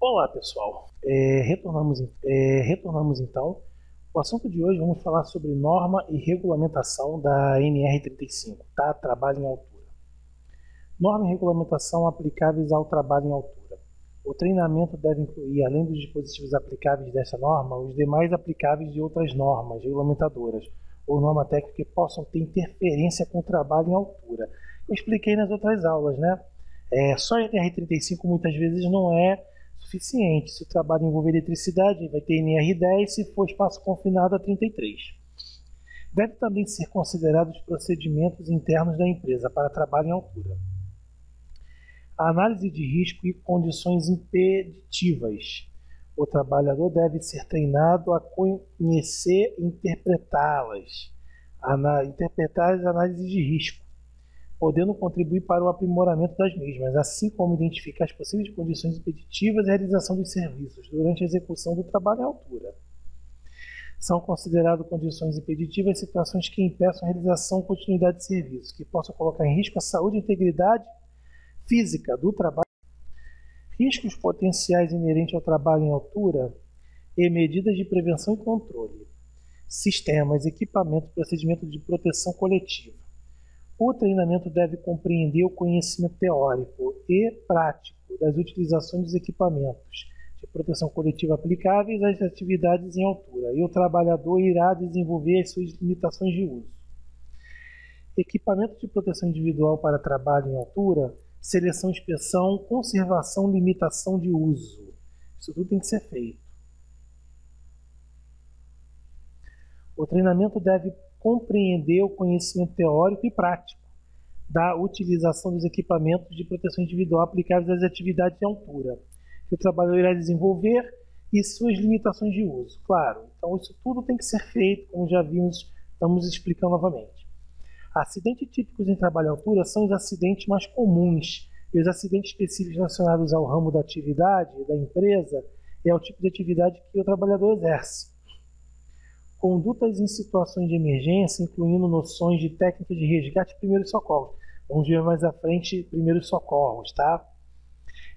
Olá pessoal, retornamos então. O assunto de hoje vamos falar sobre norma e regulamentação da NR35, tá? Trabalho em altura. Norma e regulamentação aplicáveis ao trabalho em altura. O treinamento deve incluir, além dos dispositivos aplicáveis dessa norma, os demais aplicáveis de outras normas regulamentadoras ou norma técnica que possam ter interferência com o trabalho em altura. Eu expliquei nas outras aulas, né? Só a NR35 muitas vezes não é suficiente. Se o trabalho envolver eletricidade, vai ter NR10, se for espaço confinado, a 33. Deve também ser considerados os procedimentos internos da empresa para trabalho em altura. A análise de risco e condições impeditivas. O trabalhador deve ser treinado a conhecer e interpretá-las, interpretar as análises de risco, podendo contribuir para o aprimoramento das mesmas, assim como identificar as possíveis condições impeditivas e realização dos serviços durante a execução do trabalho à altura. São consideradas condições impeditivas situações que impeçam a realização ou continuidade de serviço, que possam colocar em risco a saúde e integridade física do trabalho. Riscos potenciais inerentes ao trabalho em altura e medidas de prevenção e controle. Sistemas, equipamentos, procedimentos de proteção coletiva. O treinamento deve compreender o conhecimento teórico e prático das utilizações dos equipamentos de proteção coletiva aplicáveis às atividades em altura, e o trabalhador irá desenvolver as suas limitações de uso. Equipamento de proteção individual para trabalho em altura, seleção, inspeção, conservação, limitação de uso. Isso tudo tem que ser feito. O treinamento deve compreender o conhecimento teórico e prático da utilização dos equipamentos de proteção individual aplicáveis às atividades de altura, que o trabalhador irá desenvolver, e suas limitações de uso. Claro, então isso tudo tem que ser feito, como já vimos, estamos explicando novamente. Acidentes típicos em trabalho à altura são os acidentes mais comuns, e os acidentes específicos relacionados ao ramo da atividade da empresa e ao tipo de atividade que o trabalhador exerce. Condutas em situações de emergência, incluindo noções de técnicas de resgate e primeiros socorros. Vamos ver mais à frente primeiros socorros, tá?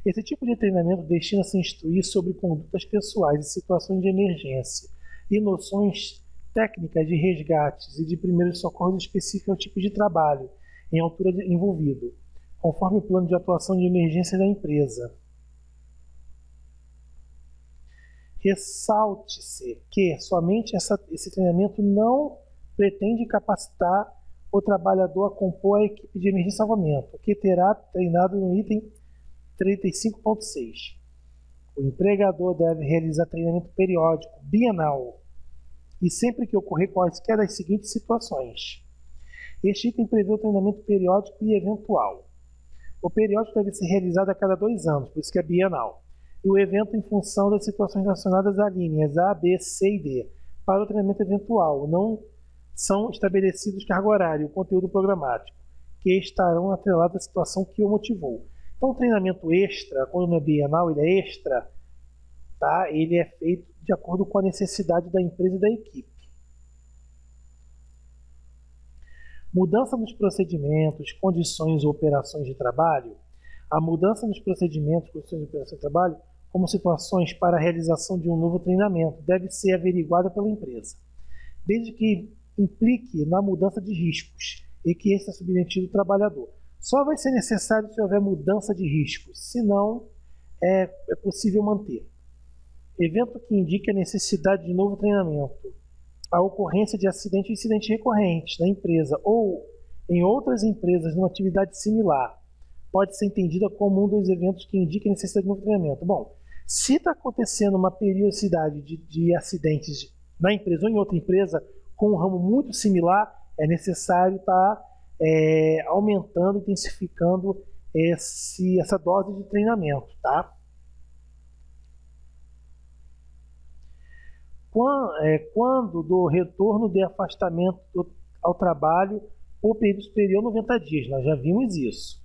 Esse tipo de treinamento destina-se a instruir sobre condutas pessoais em situações de emergência e noções técnicas de resgates e de primeiros socorros específicos ao tipo de trabalho em altura envolvido, conforme o plano de atuação de emergência da empresa. Ressalte-se que somente esse treinamento não pretende capacitar o trabalhador a compor a equipe de emergência e salvamento, que terá treinado no item 35.6. O empregador deve realizar treinamento periódico, bienal, e sempre que ocorrer quaisquer das seguintes situações. Este item prevê o treinamento periódico e eventual. O periódico deve ser realizado a cada 2 anos, por isso que é bienal. E o evento em função das situações relacionadas a linhas A, B, C e D. Para o treinamento eventual, não são estabelecidos carga horária e o conteúdo programático, que estarão atrelados à situação que o motivou. Então, o treinamento extra, quando não é bienal, ele é extra, tá? Ele é feito de acordo com a necessidade da empresa e da equipe. Mudança nos procedimentos, condições ou operações de trabalho. A mudança nos procedimentos, condições e operações de trabalho, como situações para a realização de um novo treinamento, deve ser averiguada pela empresa, desde que implique na mudança de riscos e que esse é submetido ao trabalhador. Só vai ser necessário se houver mudança de riscos, senão é possível manter. Evento que indique a necessidade de novo treinamento, a ocorrência de acidente ou incidente recorrente na empresa ou em outras empresas numa atividade similar, pode ser entendida como um dos eventos que indica a necessidade de novo treinamento. Bom, se está acontecendo uma periodicidade de acidentes na empresa ou em outra empresa com um ramo muito similar, é necessário estar aumentando, intensificando essa dose de treinamento, tá? Quando do retorno de afastamento ao trabalho por período superior a 90 dias, nós já vimos isso.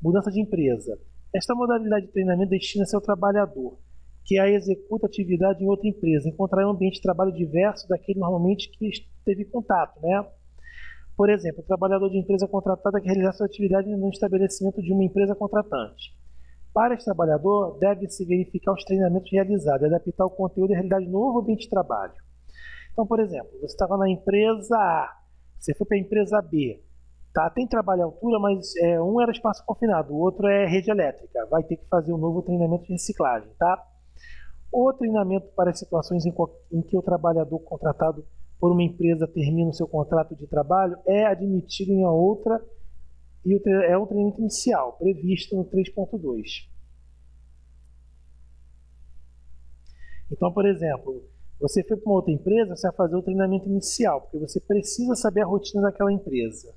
Mudança de empresa. Esta modalidade de treinamento destina-se ao trabalhador que a executa atividade em outra empresa, encontrar um ambiente de trabalho diverso daquele normalmente que teve contato, né? Por exemplo, o trabalhador de empresa contratada que realizasse sua atividade no estabelecimento de uma empresa contratante Para esse trabalhador, deve-se verificar os treinamentos realizados, adaptar o conteúdo à realidade do novo ambiente de trabalho. Então, por exemplo, você estava na empresa A, você foi para a empresa B, tá? Tem trabalho à altura, mas um era espaço confinado, o outro é rede elétrica, vai ter que fazer um novo treinamento de reciclagem, tá? O treinamento para as situações em que o trabalhador contratado por uma empresa termina o seu contrato de trabalho é admitido em outra e é um treinamento inicial, previsto no 3.2. Então, por exemplo, você foi para uma outra empresa, você vai fazer o treinamento inicial, porque você precisa saber a rotina daquela empresa.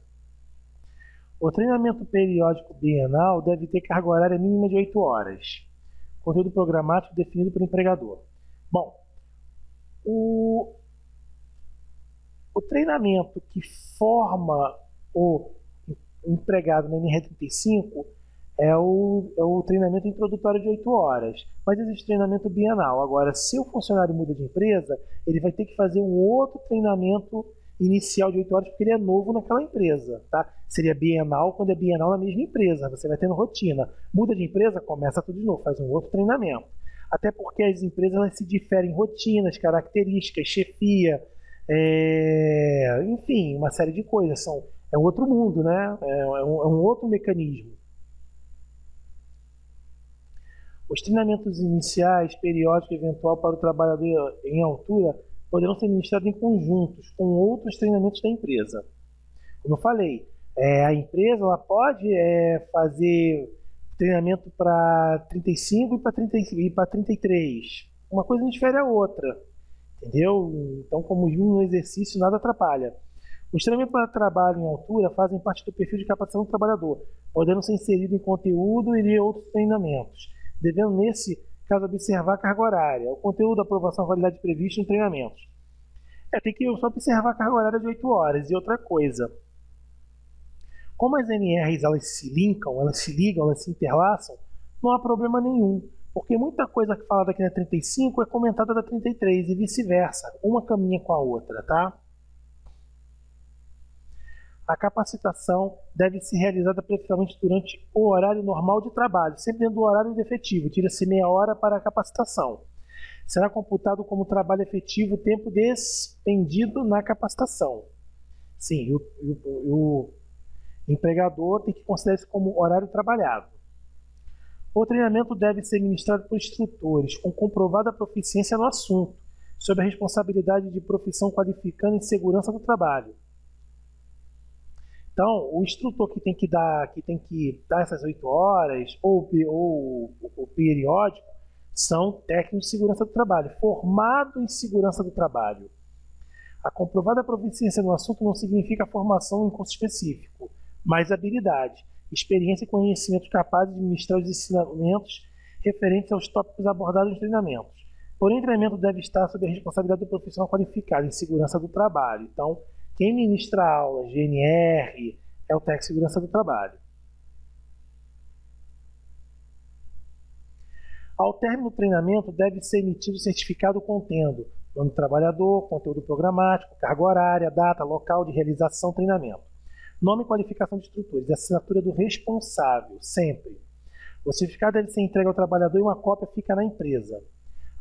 O treinamento periódico bienal deve ter carga horária mínima de 8 horas. Conteúdo programático definido pelo empregador. Bom, o treinamento que forma o empregado na NR35 é o treinamento introdutório de 8 horas, mas existe treinamento bienal. Agora, se o funcionário muda de empresa, ele vai ter que fazer um outro treinamento inicial de 8 horas, porque ele é novo naquela empresa, tá? Seria bienal quando é bienal na mesma empresa, você vai tendo rotina. Muda de empresa, começa tudo de novo, faz um outro treinamento. Até porque as empresas elas se diferem em rotinas, características, chefia, enfim, uma série de coisas. É um outro mundo, né? É um outro mecanismo. Os treinamentos iniciais, periódicos e eventual para o trabalhador em altura poderão ser ministrados em conjuntos com outros treinamentos da empresa. Como eu falei, a empresa ela pode fazer treinamento para 35 e para 33. Uma coisa não difere a outra, entendeu? Então, como um exercício, nada atrapalha. Os treinamentos para trabalho em altura fazem parte do perfil de capacitação do trabalhador, podendo ser inserido em conteúdo e outros treinamentos, devendo, nesse caso, observar a carga horária, o conteúdo, a aprovação, a validade prevista no treinamento. Tem que só observar a carga horária de 8 horas. E outra coisa, como as NRs elas se linkam, elas se ligam, elas se interlaçam, não há problema nenhum, porque muita coisa que fala daqui na 35 é comentada da 33 e vice-versa, uma caminha com a outra, tá? A capacitação deve ser realizada preferencialmente durante o horário normal de trabalho, sempre dentro do horário efetivo, tira-se meia hora para a capacitação. Será computado como trabalho efetivo o tempo despendido na capacitação. Sim, o empregador tem que considerar isso como horário trabalhado. O treinamento deve ser ministrado por instrutores com comprovada proficiência no assunto, sob a responsabilidade de profissão qualificando em segurança do trabalho. Então, o instrutor que tem que dar essas 8 horas, ou o periódico, são técnicos de segurança do trabalho, formados em segurança do trabalho. A comprovada proficiência no assunto não significa formação em curso específico, mas habilidade, experiência e conhecimentos capazes de ministrar os ensinamentos referentes aos tópicos abordados nos treinamentos. Porém, o treinamento deve estar sob a responsabilidade do profissional qualificado em segurança do trabalho. Então, quem ministra aulas de NR é o técnico de segurança do trabalho. Ao término do treinamento, deve ser emitido o certificado contendo nome do trabalhador, conteúdo programático, carga horária, data, local de realização, treinamento. Nome e qualificação de instrutores, assinatura do responsável, sempre. O certificado deve ser entregue ao trabalhador e uma cópia fica na empresa.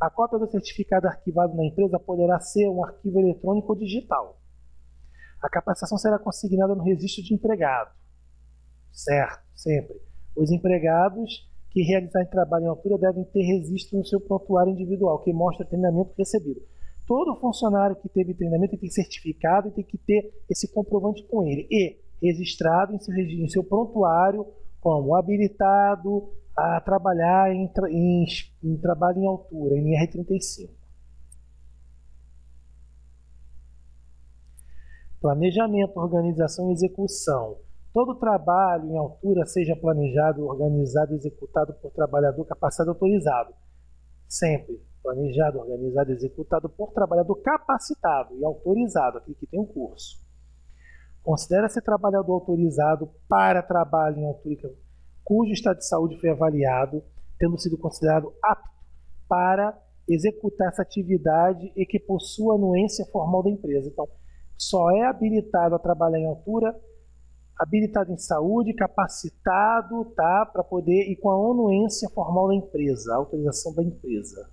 A cópia do certificado arquivado na empresa poderá ser um arquivo eletrônico ou digital. A capacitação será consignada no registro de empregado. Certo, sempre. Os empregados que realizarem trabalho em altura devem ter registro no seu prontuário individual, que mostra o treinamento recebido. Todo funcionário que teve treinamento tem que ter certificado e tem que ter esse comprovante com ele. E registrado em seu prontuário como habilitado a trabalhar em trabalho em altura, NR35. Planejamento, organização e execução. Todo trabalho em altura seja planejado, organizado e executado por trabalhador capacitado e autorizado. Sempre planejado, organizado e executado por trabalhador capacitado e autorizado, aquele que tem um curso. Considera-se trabalhador autorizado para trabalho em altura cujo estado de saúde foi avaliado, tendo sido considerado apto para executar essa atividade e que possua anuência formal da empresa. Então, só é habilitado a trabalhar em altura habilitado em saúde, capacitado, tá, para poder, e com a anuência formal da empresa, a autorização da empresa.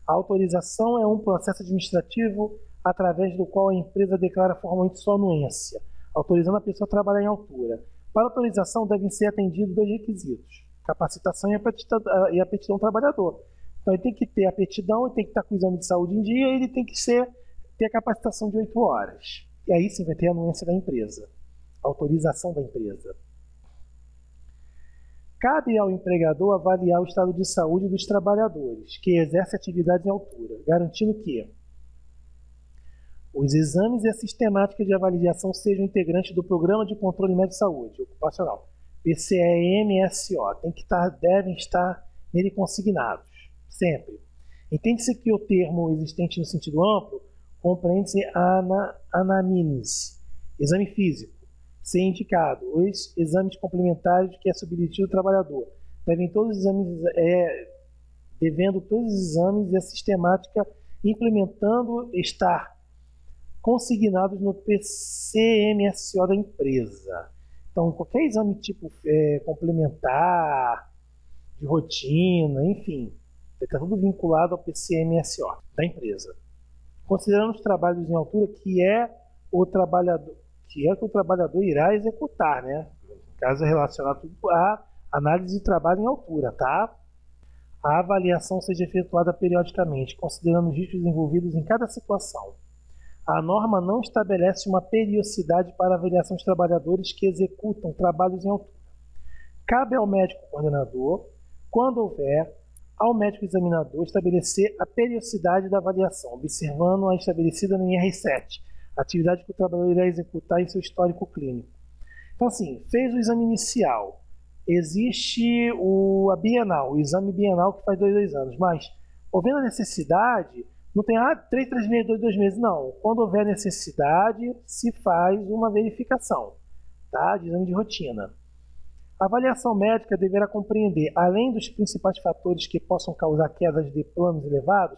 A autorização é um processo administrativo através do qual a empresa declara formalmente sua anuência, autorizando a pessoa a trabalhar em altura. Para autorização devem ser atendidos dois requisitos: capacitação e aptidão do trabalhador. Então ele tem que ter aptidão, ele tem que estar com o exame de saúde em dia, e ele tem que ter a capacitação de 8 horas. E aí sim vai ter a anuência da empresa, a autorização da empresa. Cabe ao empregador avaliar o estado de saúde dos trabalhadores que exercem atividade em altura, garantindo que os exames e a sistemática de avaliação sejam integrantes do Programa de Controle Médico de Saúde Ocupacional, PCEMSO, devem estar nele consignados, sempre. Entende-se que o termo existente no sentido amplo compreende-se a anamnese, exame físico, ser indicado os exames complementares que é submetido ao trabalhador, devendo todos os exames e a sistemática implementando estar consignados no PCMSO da empresa. Então, qualquer exame tipo complementar, de rotina, enfim, está tudo vinculado ao PCMSO da empresa. Considerando os trabalhos em altura que é que o trabalhador irá executar, né? No caso é relacionado à análise de trabalho em altura, tá? A avaliação seja efetuada periodicamente, considerando os riscos envolvidos em cada situação. A norma não estabelece uma periodicidade para a avaliação dos trabalhadores que executam trabalhos em altura. Cabe ao médico coordenador, quando houver, ao médico examinador estabelecer a periodicidade da avaliação, observando a estabelecida no IR7, atividade que o trabalhador irá executar em seu histórico clínico. Então, assim, fez o exame inicial, existe a bienal, o exame bienal que faz 2 anos, mas, havendo a necessidade, não tem 3 meses, 2 meses, não. Quando houver necessidade, se faz uma verificação, tá? De exame de rotina. A avaliação médica deverá compreender, além dos principais fatores que possam causar quedas de planos elevados,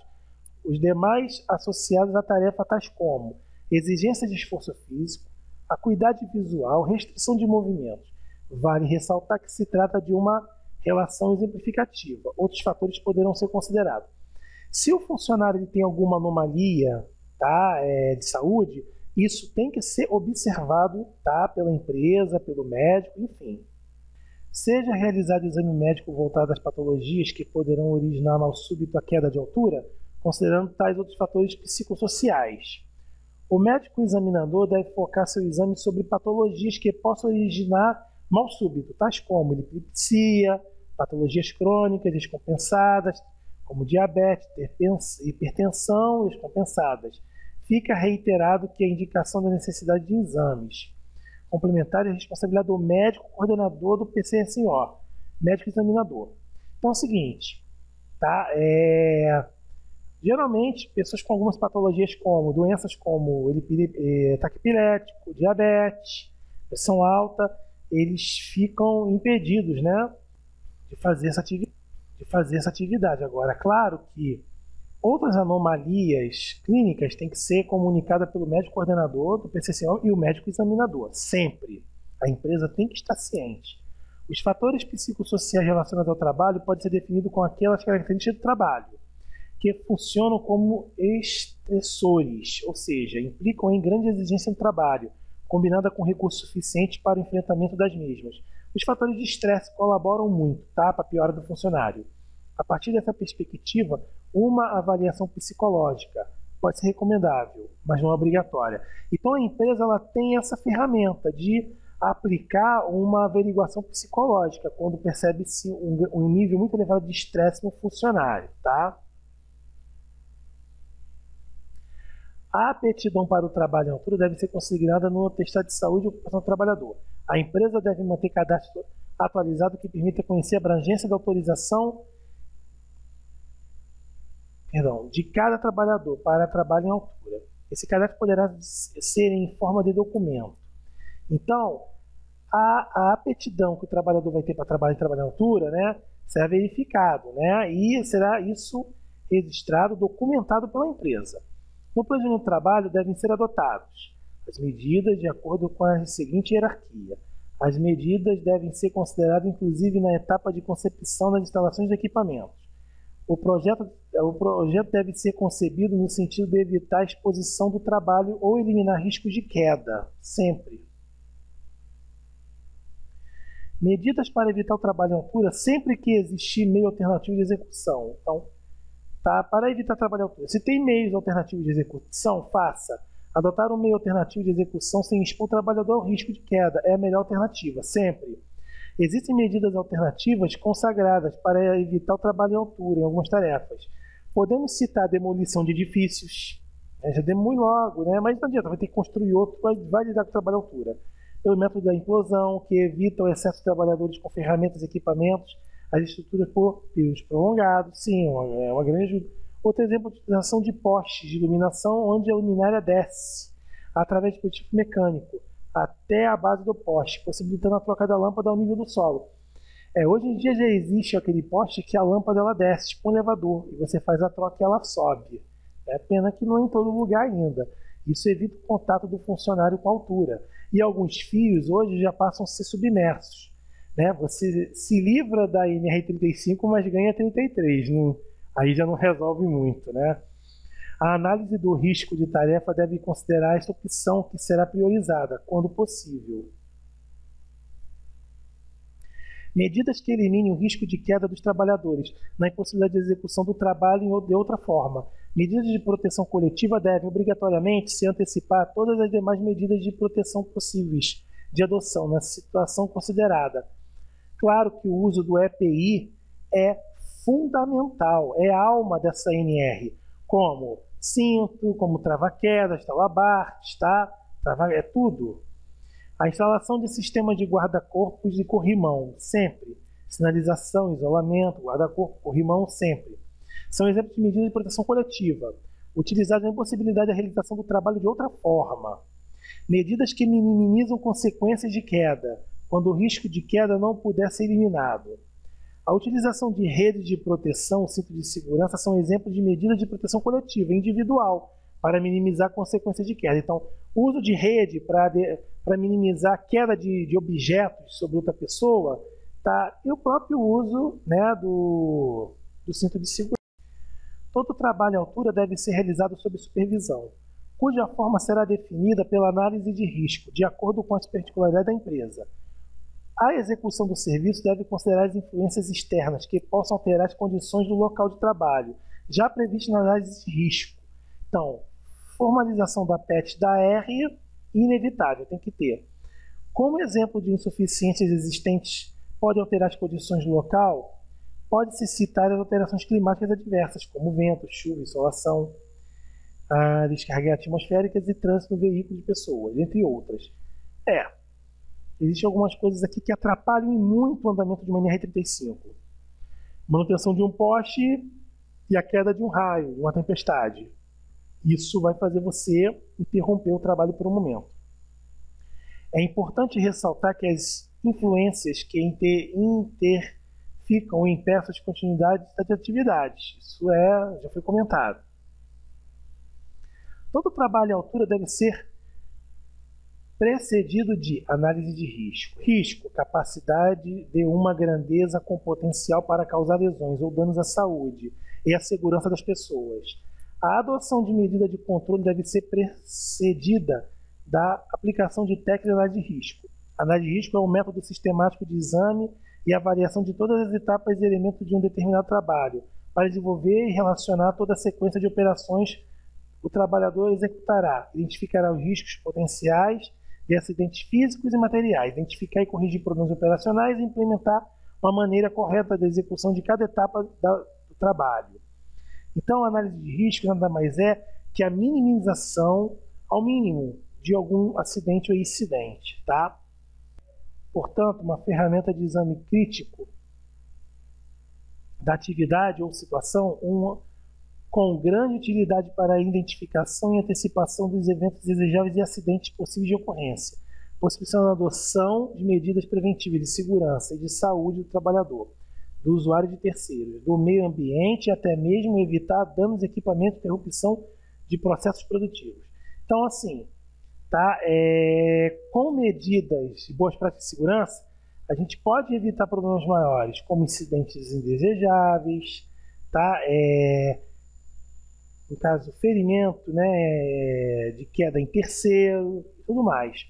os demais associados à tarefa, tais como exigência de esforço físico, acuidade visual, restrição de movimentos. Vale ressaltar que se trata de uma relação exemplificativa. Outros fatores poderão ser considerados. Se o funcionário tem alguma anomalia, tá, de saúde, isso tem que ser observado, tá, pela empresa, pelo médico, enfim. Seja realizado exame médico voltado às patologias que poderão originar mal súbito a queda de altura, considerando tais outros fatores psicossociais. O médico examinador deve focar seu exame sobre patologias que possam originar mal súbito, tais como epilepsia, patologias crônicas descompensadas, como diabetes, hipertensão descompensadas. Fica reiterado que a indicação da necessidade de exames complementares é a responsabilidade do médico coordenador do PCSO, médico examinador. Então é o seguinte, tá? Geralmente, pessoas com algumas patologias como doenças como ataque epilético, diabetes, pressão alta, eles ficam impedidos, né, de fazer essa atividade. Agora, claro que outras anomalias clínicas têm que ser comunicadas pelo médico coordenador do PCCO e o médico examinador, sempre. A empresa tem que estar ciente. Os fatores psicossociais relacionados ao trabalho podem ser definidos com aquelas características do trabalho, que funcionam como estressores, ou seja, implicam em grande exigência no trabalho, combinada com recursos suficientes para o enfrentamento das mesmas. Os fatores de estresse colaboram muito, tá, para a piora do funcionário. A partir dessa perspectiva, uma avaliação psicológica pode ser recomendável, mas não é obrigatória. Então a empresa ela tem essa ferramenta de aplicar uma averiguação psicológica quando percebe-se um nível muito elevado de estresse no funcionário, tá? A aptidão para o trabalho em altura deve ser consignada no atestado de saúde e ocupação do trabalhador. A empresa deve manter cadastro atualizado que permita conhecer a abrangência da autorização de cada trabalhador para trabalho em altura. Esse cadastro poderá ser em forma de documento. Então, a aptidão que o trabalhador vai ter para trabalhar em altura, né, será verificado, né, e será isso registrado, documentado pela empresa. No planejamento do trabalho devem ser adotados as medidas de acordo com a seguinte hierarquia. As medidas devem ser consideradas inclusive na etapa de concepção das instalações de equipamentos. O projeto deve ser concebido no sentido de evitar a exposição do trabalho ou eliminar riscos de queda, sempre. Medidas para evitar o trabalho em altura sempre que existir meio alternativo de execução. Então, para evitar trabalho em altura. Se tem meios alternativos de execução, faça. Adotar um meio alternativo de execução sem expor o trabalhador ao risco de queda é a melhor alternativa, sempre. Existem medidas alternativas consagradas para evitar o trabalho em altura em algumas tarefas. Podemos citar a demolição de edifícios, já demole logo, né? Mas não adianta, vai ter que construir outro, vai lidar com o trabalho em altura. Pelo método da implosão, que evita o excesso de trabalhadores com ferramentas e equipamentos, as estruturas por períodos prolongados, sim, é uma grande ajuda. Outro exemplo é a utilização de postes de iluminação, onde a luminária desce, através de dispositivo mecânico, até a base do poste, possibilitando a troca da lâmpada ao nível do solo. Hoje em dia já existe aquele poste que a lâmpada ela desce, tipo um elevador, e você faz a troca e ela sobe. É pena que não é em todo lugar ainda. Isso evita o contato do funcionário com a altura. E alguns fios hoje já passam a ser submersos. Né? Você se livra da NR35, mas ganha 33. Aí já não resolve muito. Né? A análise do risco de tarefa deve considerar esta opção que será priorizada, quando possível. Medidas que eliminem o risco de queda dos trabalhadores, na impossibilidade de execução do trabalho de outra forma. Medidas de proteção coletiva devem, obrigatoriamente, se antecipar a todas as demais medidas de proteção possíveis de adoção na situação considerada. Claro que o uso do EPI é fundamental, é a alma dessa NR, como cinto, como trava-quedas, talabartes, tá? É tudo. A instalação de sistemas de guarda-corpos e corrimão, sempre. Sinalização, isolamento, guarda-corpo, corrimão, sempre. São exemplos de medidas de proteção coletiva, utilizadas na impossibilidade da realização do trabalho de outra forma. Medidas que minimizam consequências de queda, quando o risco de queda não puder ser eliminado. A utilização de redes de proteção, cinto de segurança, são exemplos de medidas de proteção coletiva individual, para minimizar consequências de queda. Então, o uso de rede para minimizar a queda de objetos sobre outra pessoa, tá? E o próprio uso, né, do cinto de segurança. Todo trabalho à altura deve ser realizado sob supervisão, cuja forma será definida pela análise de risco, de acordo com as particularidades da empresa. A execução do serviço deve considerar as influências externas que possam alterar as condições do local de trabalho, já previstas na análise de risco. Então, formalização da PET da R, inevitável, tem que ter. Como exemplo de insuficiências existentes podem alterar as condições do local, pode-se citar as alterações climáticas adversas, como vento, chuva, insolação, descargas atmosféricas e trânsito no veículo de pessoas, entre outras. Existem algumas coisas aqui que atrapalham muito o andamento de uma NR35. Manutenção de um poste e a queda de um raio, uma tempestade. Isso vai fazer você interromper o trabalho por um momento. É importante ressaltar que as influências que interficam ou impeçam as continuidades das atividades. Isso já foi comentado. Todo trabalho à altura deve ser precedido de análise de risco. Risco, capacidade de uma grandeza com potencial para causar lesões ou danos à saúde e à segurança das pessoas. A adoção de medida de controle deve ser precedida da aplicação de técnicas de análise de risco. A análise de risco é um método sistemático de exame e avaliação de todas as etapas e elementos de um determinado trabalho, para desenvolver e relacionar toda a sequência de operações. O trabalhador executará, identificará os riscos potenciais de acidentes físicos e materiais, identificar e corrigir problemas operacionais e implementar uma maneira correta da execução de cada etapa do trabalho. Então, a análise de risco nada mais é que a minimização ao mínimo de algum acidente ou incidente, tá? Portanto, uma ferramenta de exame crítico da atividade ou situação com grande utilidade para a identificação e antecipação dos eventos desejáveis e acidentes possíveis de ocorrência, possibilitando a adoção de medidas preventivas de segurança e de saúde do trabalhador, do usuário e de terceiros, do meio ambiente e até mesmo evitar danos de equipamento e interrupção de processos produtivos. Então, assim, tá? Com medidas de boas práticas de segurança, a gente pode evitar problemas maiores, como incidentes indesejáveis, tá? No caso, ferimento, né, de queda em terceiro e tudo mais.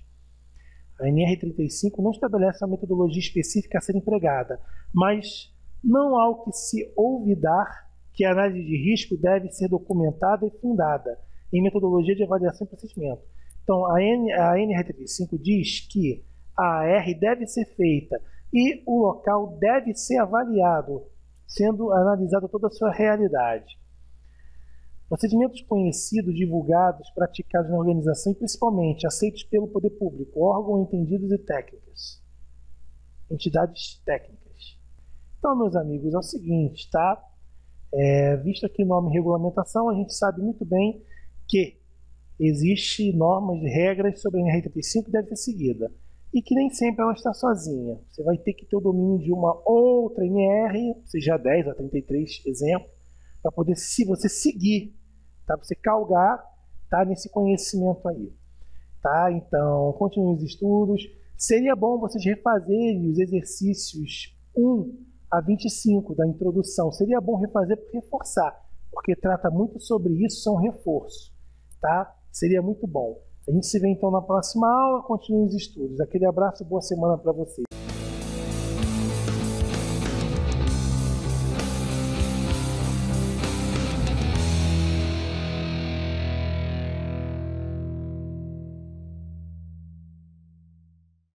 A NR35 não estabelece uma metodologia específica a ser empregada, mas não há o que se olvidar que a análise de risco deve ser documentada e fundada em metodologia de avaliação e procedimento. Então, a NR35 diz que a AR deve ser feita e o local deve ser avaliado, sendo analisada toda a sua realidade. Procedimentos conhecidos, divulgados, praticados na organização e principalmente aceitos pelo poder público, órgãos entendidos e técnicas, entidades técnicas. Então, meus amigos, é o seguinte, tá? Visto aqui norma e regulamentação, a gente sabe muito bem que existem normas e regras sobre a NR35 que devem ser seguidas. E que nem sempre ela está sozinha. Você vai ter que ter o domínio de uma outra NR, seja a 10 ou a 33, exemplo, para poder, se você seguir, tá? Você calgar, tá? Nesse conhecimento aí. Tá? Então, continue os estudos. Seria bom vocês refazerem os exercícios 1 a 25 da introdução. Seria bom refazer para reforçar, porque trata muito sobre isso, são reforço. Tá? Seria muito bom. A gente se vê então na próxima aula. Continue os estudos. Aquele abraço, boa semana para vocês.